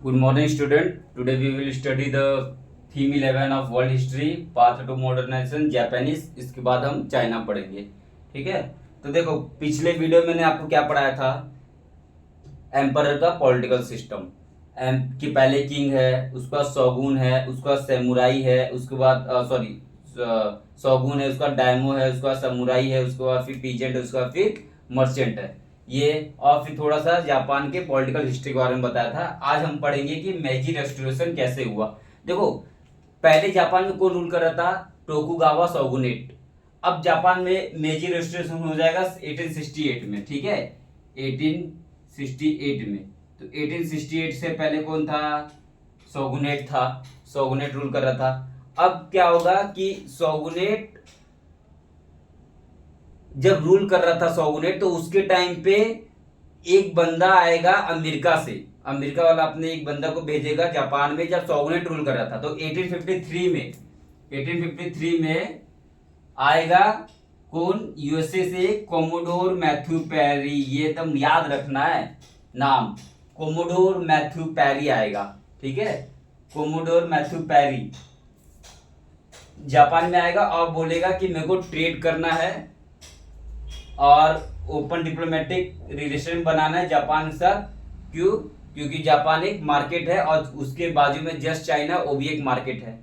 Good morning, student. Today we will study the theme 11 of World History, Path to Modernization, Japanese. इसके बाद हम China पढ़ेंगे. ठीक है. तो देखो, पिछले वीडियो में मैंने आपको क्या पढ़ाया था. एम्परर का पॉलिटिकल सिस्टम कि पहले किंग है, उसका शोगुन है, उसका सैमुराई है, उसके बाद शोगुन है, उसका डायमो है, उसका समुराई है, उसके बाद फिर पीजेंट है, उसका फिर मर्चेंट है. ये और फिर थोड़ा सा जापान के पॉलिटिकल हिस्ट्री के बारे में बताया था. आज हम पढ़ेंगे कि मेजी रेस्टोरेशन कैसे हुआ. देखो, पहले जापान में कौन रूल कर रहा था? Tokugawa shogunate. अब जापान में मेजी रेस्टोरेशन हो जाएगा 1868 में. ठीक है, 1868 में. तो 1868 से पहले कौन था? शोगुनेट था. शोगुनेट रूल कर रहा था. अब क्या होगा कि शोगुनेट जब रूल कर रहा था शोगुनेट, तो उसके टाइम पे एक बंदा आएगा अमेरिका से. अमेरिका वाला अपने एक बंदा को भेजेगा जापान में जब शोगुनेट रूल कर रहा था. तो 1853 में आएगा कौन? यूएसए से कोमोडोर मैथ्यू पेरी. ये एकदम याद रखना है नाम. कोमोडोर मैथ्यू पेरी आएगा. ठीक है, कोमोडोर मैथ्यू पेरी जापान में आएगा और बोलेगा कि मेरे को ट्रेड करना है और ओपन डिप्लोमेटिक रिलेशन बनाना है जापान के साथ. क्यों? क्योंकि जापान एक मार्केट है और उसके बाजू में जस्ट चाइना, वो भी एक मार्केट है.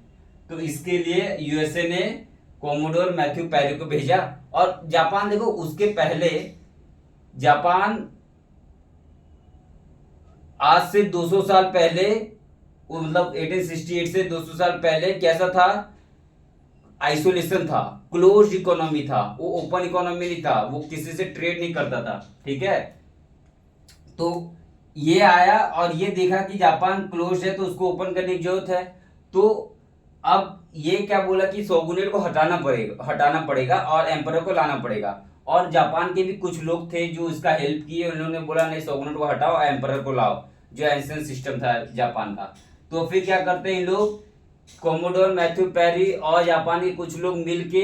तो इसके लिए यूएसए ने कोमोडोर मैथ्यू पेरी को भेजा. और जापान, देखो, उसके पहले जापान आज से 200 साल पहले, मतलब 1868 से 200 साल पहले कैसा था? आइसोलेशन था, क्लोज इकोनॉमी था. वो ओपन इकोनॉमी नहीं था, वो किसी से ट्रेड नहीं करता था. ठीक है, तो ये आया और ये देखा कि जापान क्लोज है तो उसको ओपन करने की जरूरत है. तो अब ये क्या बोला कि शोगुनेट को हटाना पड़ेगा और एम्परर को लाना पड़ेगा. और जापान के भी कुछ लोग थे जो इसका हेल्प किए. उन्होंने बोला नहीं, शोगुनेट को हटाओ, एम्परर को लाओ, जो एंशिएंट सिस्टम था जापान का. तो फिर क्या करते हैं इन लोग? कोमोडोर मैथ्यू पेरी और जापान के कुछ लोग मिलके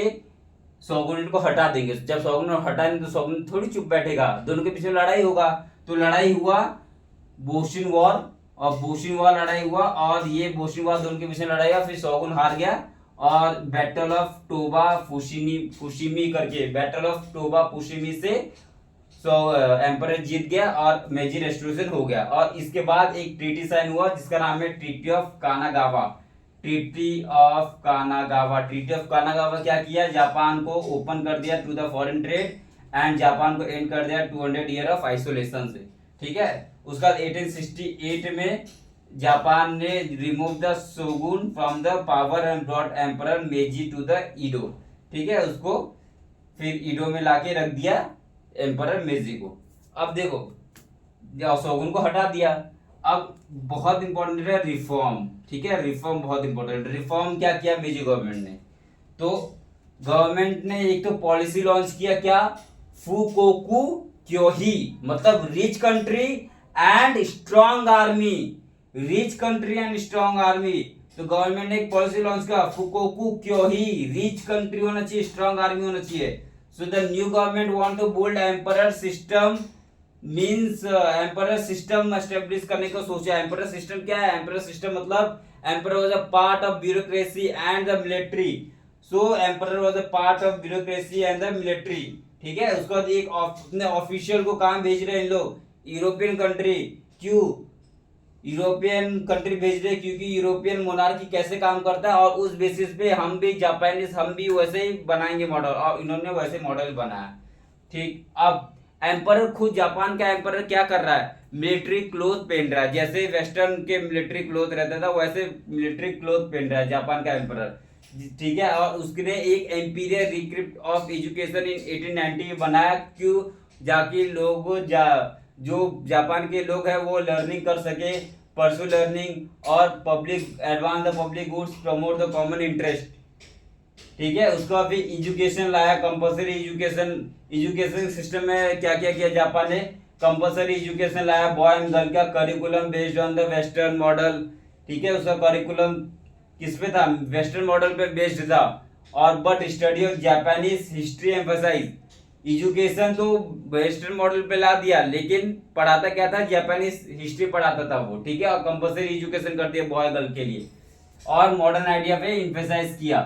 शोगुनेट को हटा देंगे. जब शोगुनेट हटाएंगे तो शोगुनेट थोड़ी चुप बैठेगा, दोनों के पीछे लड़ाई होगा. तो लड़ाई हुआ, बोशिन वॉर. और बोशिन वॉर लड़ाई हुआ और ये बोशिन वॉर दोनों के पीछे लड़ाई हुआ. फिर शोगुन हार गया और बैटल ऑफ टोबा फुशिमी करके, बैटल ऑफ टोबा फुशिमी से एम्परर जीत गया और मेजी रेस्टोरेशन हो गया. और इसके बाद एक ट्रीटी साइन हुआ जिसका नाम है treaty of Kanagawa. Treaty of Kanagawa क्या किया? जापान को ओपन कर दिया to the foreign trade and Japan को एंड कर दिया 200 ईयर ऑफ आइसोलेशन से. ठीक है, उसका 1868 में जापान ने remove the shogun from the power and brought emperor Meiji to the Edo. ठीक है, उसको फिर ईडो में लाके रख दिया एम्परर मेजी को. अब देखो, शोगुन को हटा दिया. अब बहुत इंपॉर्टेंट है रिफॉर्म. ठीक है, रिफॉर्म बहुत इंपॉर्टेंट. रिफॉर्म क्या किया मेजी गवर्नमेंट ने? तो गवर्नमेंट ने एक तो पॉलिसी लॉन्च किया, क्या? फुकोकू क्योही, मतलब rich country and strong army. Rich country and strong army. तो गवर्नमेंट ने एक पॉलिसी लॉन्च किया, फुकोकू क्योही, रिच कंट्री होना चाहिए, स्ट्रॉन्ग आर्मी होना चाहिए. So the new government want to build emperor system. Means emperor system establish करने को सोचा. एम्परर सिस्टम क्या है? एम्परर सिस्टम मतलब emperor was a part of bureaucracy and the military. So emperor was a part of bureaucracy and the military. ठीक है, उसके बाद एक अपने ऑफिशियल को काम भेज रहे हैं इन लोग, यूरोपियन कंट्री. क्यों यूरोपियन कंट्री भेज रहे? क्योंकि यूरोपियन मोनार्की कैसे काम करता है और उस बेसिस पे हम भी जापानीज, हम भी वैसे ही बनाएंगे मॉडल. और इन्होंने वैसे मॉडल बनाया. ठीक, अब एम्परर खुद, जापान का एम्परर क्या कर रहा है? मिलिट्री क्लोथ पहन रहा है. जैसे वेस्टर्न के मिलिट्री क्लोथ रहता था वैसे मिलिट्री क्लोथ पहन रहा है जापान का एम्परर. ठीक है, और उसने एक एम्पीरियल रिक्रिप्ट ऑफ एजुकेशन इन 1890 बनाया. क्यों? जाके लोग जो जापान के लोग हैं वो लर्निंग कर सके, परसू लर्निंग और public advance the public goods, promote the common interest. ठीक है, उसका भी एजुकेशन लाया, कंपलसरी एजुकेशन. एजुकेशन सिस्टम में क्या क्या किया जापान ने? कंपलसरी एजुकेशन लाया. बॉय एंड गर्ल का curriculum based on the western model. ठीक है, उसका करिकुलम किस पे था? वेस्टर्न मॉडल पे बेस्ड था. और but study of Japanese history emphasize. Education तो वेस्टर्न मॉडल पे ला दिया, लेकिन पढ़ाता क्या था, जापानीज हिस्ट्री पढ़ाता था वो, ठीक है, और कंपलसरी एजुकेशन कर दिया बॉय गर्ल के लिए, और मॉडर्न आइडिया पे इम्फेसाइज किया,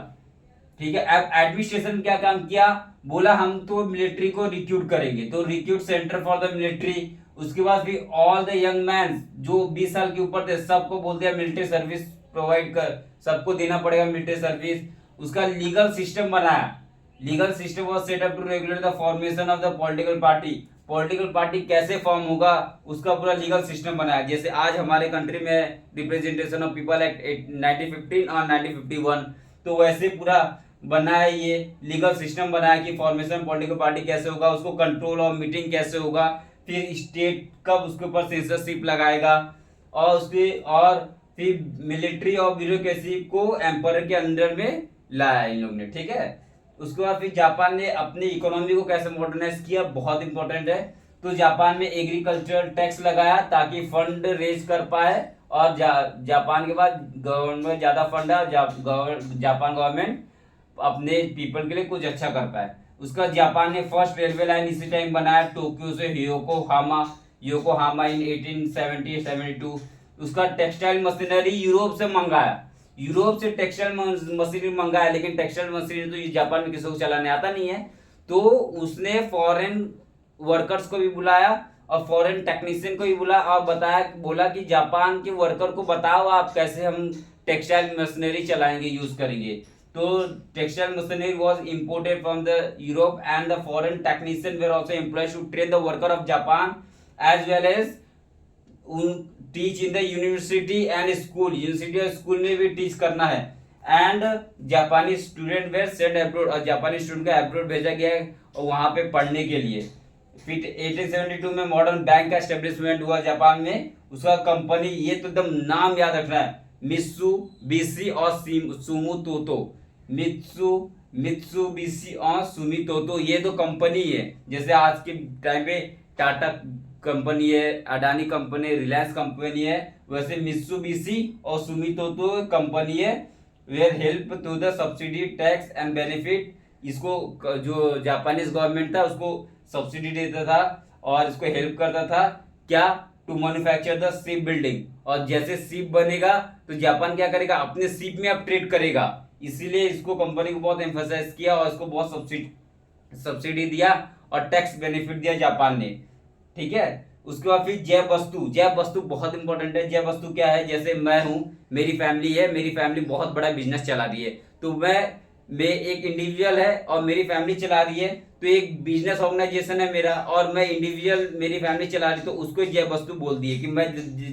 ठीक है। अब एडमिनिस्ट्रेशन क्या काम किया, बोला हम तो मिलिट्री को रिक्रूट करेंगे, तो recruit centre for the military. उसके बाद फिर ऑल द यंग मैन जो 20 साल के ऊपर थे सबको बोल दिया मिलिट्री सर्विस प्रोवाइड कर, सबको देना पड़ेगा मिलिट्री सर्विस। उसका लीगल सिस्टम बनाया, legal system was set up to regulate the formation of the political party, political party कैसे फॉर्म होगा उसका पूरा लीगल सिस्टम बनाया। जैसे आज हमारे कंट्री में रिप्रेजेंटेशन ऑफ पीपल एक्ट 1915 और 1951, तो वैसे पूरा बनाया, ये लीगल सिस्टम बनाया कि फॉर्मेशन पॉलिटिकल पार्टी कैसे होगा, उसको कंट्रोल और मीटिंग कैसे होगा, फिर स्टेट कब उसके ऊपर सेंसरशिप लगाएगा, और उसके और फिर मिलिट्री और ब्यूरोक्रेसी को एम्पायर के अंडर में लाया इन लोग ने, ठीक है। उसके बाद फिर जापान ने अपनी इकोनॉमी को कैसे मॉडर्नाइज किया, बहुत इंपॉर्टेंट है। तो जापान में एग्रीकल्चर टैक्स लगाया ताकि फंड रेज कर पाए, और जापान के बाद गवर्नमेंट ज्यादा फंड है, जापान गवर्नमेंट अपने पीपल के लिए कुछ अच्छा कर पाए। उसका जापान ने फर्स्ट रेलवे लाइन इसी टाइम बनाया, टोक्यो से योकोहामा इन 1872। उसका टेक्सटाइल मशीनरी यूरोप से मंगाया, यूरोप से टेक्सटाइल मशीनरी मंगाया, लेकिन टेक्सटाइल मशीनरी तो ये जापान में किसी को चलाने आता नहीं है, तो उसने फॉरेन वर्कर्स को भी बुलाया और फॉरेन टेक्नीशियन को भी बुलाया, और बोला कि जापान के वर्कर को बताओ आप कैसे हम टेक्सटाइल मशीनरी चलाएंगे, यूज करेंगे। तो textile machinery was imported from the Europe and the foreign technician were also employed to train the worker of Japan as well as teach in the university and school, university और school में भी teach करना है। And जापानी student where send abroad, और जापानी student को abroad भेजा गया है और वहां पे पढ़ने के लिए। फिर 1872 में मॉडर्न बैंक का एस्टेब्लिशमेंट हुआ जापान में। उसका कंपनी, ये तो एकदम नाम याद रखना है, मित्सुबिशी और सुमोटोतो, मित्सुबिशी और सुमितोतो, ये तो कंपनी है। जैसे आज के टाइम पे टाटा कंपनी है, अडानी कंपनी, रिलायंस कंपनी है, वैसे मित्सुबिशी और सुमितोतो कंपनी है। Where help to the subsidy tax and benefit, इसको जो जापानीज गवर्नमेंट था उसको सब्सिडी देता था और इसको हेल्प करता था, क्या, to manufacture the ship building. और जैसे शिप बनेगा तो जापान क्या करेगा, अपने शिप में अब ट्रेड करेगा, इसीलिए इसको कंपनी को बहुत एम्फसाइज किया और इसको बहुत सब्सिडी दिया और टैक्स बेनिफिट दिया जापान ने, ठीक है। उसके बाद फिर जैव वस्तु बहुत इंपॉर्टेंट है। जैव वस्तु क्या है, जैसे मैं हूं, मेरी फैमिली है, मेरी फैमिली बहुत बड़ा बिजनेस चला रही है, तो मैं एक इंडिविजुअल है और मेरी फैमिली चला रही है, तो एक बिजनेस ऑर्गेनाइजेशन है मेरा और मैं इंडिविजुअल, मेरी फैमिली चला रही, तो उसको जैव वस्तु बोल दिए कि मैं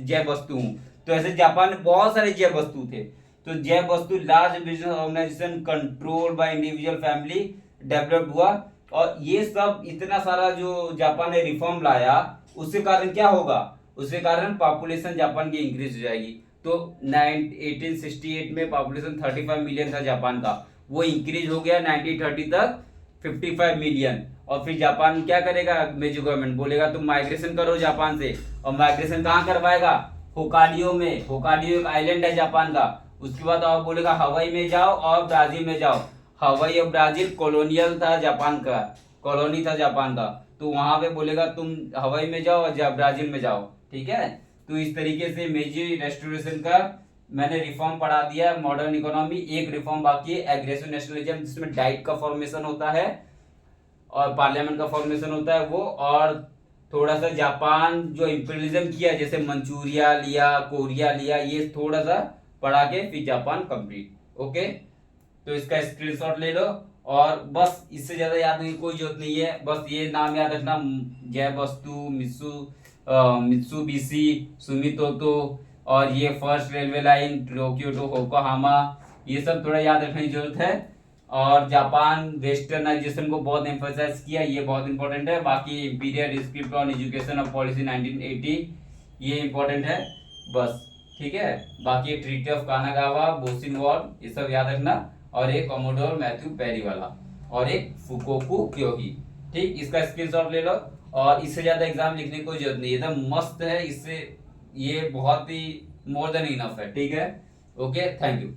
जैव वस्तु हूँ। तो ऐसे जापान में बहुत सारे जैव वस्तु थे। तो zaibatsu large business organisation control by individual family develop हुआ। और ये सब इतना सारा जो जापान ने रिफॉर्म लाया, उसके कारण क्या होगा, उसके कारण पॉपुलेशन जापान की इंक्रीज हो जाएगी। तो 1868 में पॉपुलेशन 35 मिलियन था जापान का, वो इंक्रीज हो गया 1930 तक 55 मिलियन। और फिर जापान क्या करेगा, मेजर गवर्नमेंट बोलेगा तुम माइग्रेशन करो जापान से, और माइग्रेशन कहाँ करवाएगा, होकाडियो में। होकाडियो एक आइलैंड है जापान का। उसके बाद और बोलेगा हवाई में जाओ और ब्राजील में जाओ। हवाई और ब्राजील कॉलोनियल था जापान का, कॉलोनी था जापान का, तो वहां पे बोलेगा तुम हवाई में जाओ और ब्राजील में जाओ, ठीक है। तो इस तरीके से मेजी रेस्टोरेशन का मैंने रिफॉर्म पढ़ा दिया। मॉडर्न इकोनॉमी, एक रिफॉर्म बाकी है, एग्रेसिव नेशनलिज्म, जिसमें डाइट का फॉर्मेशन होता है और पार्लियामेंट का फॉर्मेशन होता है वो, और थोड़ा सा जापान जो इंपीरियलिज्म किया, जैसे मंचूरिया लिया, कोरिया लिया, ये थोड़ा सा पढ़ा के फिर जापान कंप्लीट। ओके, तो इसका स्क्रीनशॉट ले लो, और बस इससे ज्यादा याद नहीं, कोई जरूरत नहीं है, बस ये नाम याद रखना, जैव वस्तु, मित्सुबिशी, सुमितोतो, और ये first railway line Tokyo to Yokohama, ये सब थोड़ा याद रखने की जरूरत है। और जापान वेस्टर्नाइजेशन को बहुत एम्फसाइज किया, ये बहुत इंपॉर्टेंट है। बाकी imperial script on education of policy 1980, ये इंपॉर्टेंट है बस, ठीक है। बाकी ट्रीटी ऑफ कानागावा, बोसिन वॉर, ये सब याद रखना, और एक कोमोडोर मैथ्यू पेरी वाला, और एक फुकोकू क्योगी, ठीक। इसका स्क्रीनशॉट ले लो, और इससे ज्यादा एग्जाम लिखने की कोई जरूरत नहीं, एकदम मस्त है, इससे ये बहुत ही मोर देन इनफ है, ठीक है। Okay, thank you.